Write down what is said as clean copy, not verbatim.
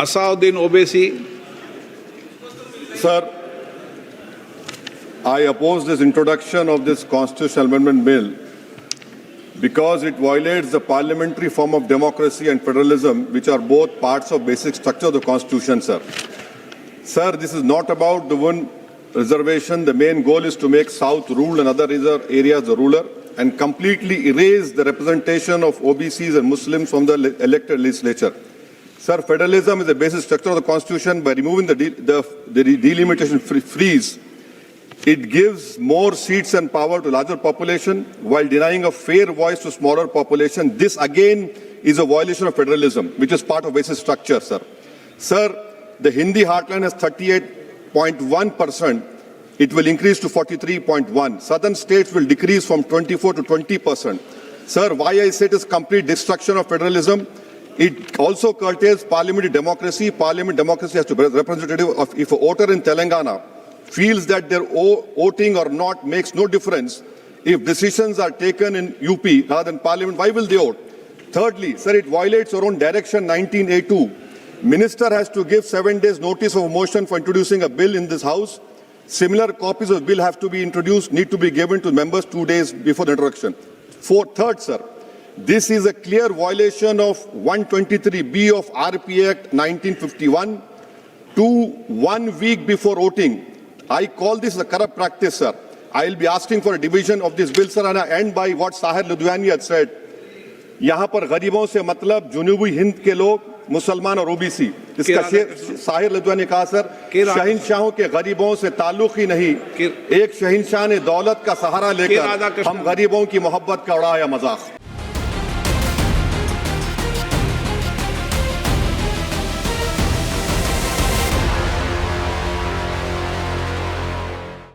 Asauddin Owaisi. Sir, I oppose this introduction of this constitutional amendment bill because it violates the parliamentary form of democracy and federalism, which are both parts of basic structure of the Constitution, sir. Sir, this is not about the one reservation. The main goal is to make South rule and other areas the ruler and completely erase the representation of OBCs and Muslims from the elected legislature. Sir, federalism is the basic structure of the Constitution. By removing the delimitation freeze, it gives more seats and power to larger population while denying a fair voice to smaller population. This again is a violation of federalism, which is part of basic structure, sir. Sir, the Hindi heartland has 38.1%. It will increase to 43.1%. Southern states will decrease from 24 to 20%. Sir, why I say it is complete destruction of federalism? It also curtails parliamentary democracy. Parliament democracy has to be representative of, if a voter in Telangana feels that their voting or not makes no difference, if decisions are taken in UP rather than parliament, why will they vote? Thirdly, sir, it violates our own direction 19A2. Minister has to give 7 days notice of a motion for introducing a bill in this house. Similar copies of the bill have to be introduced, need to be given to members 2 days before the introduction. Third, sir, this is a clear violation of 123B of RP Act 1951 to 1 week before voting. I call this a corrupt practice, sir. I will be asking for a division of this bill, sir, and I end by what Sahir Ludhiani had said. यहाँ पर गरीबों से मतलब जुनूबी हिंद के लोग, मुसलमान और OBC, इसका साहिर लुधियानी ने कहा सर, शहंशाहों के गरीबों से ताल्लुक ही नहीं, एक शहंशाह ने दौलत का सहारा लेकर हम गरीबों की मोहब्बत का उड़ाया मजाक।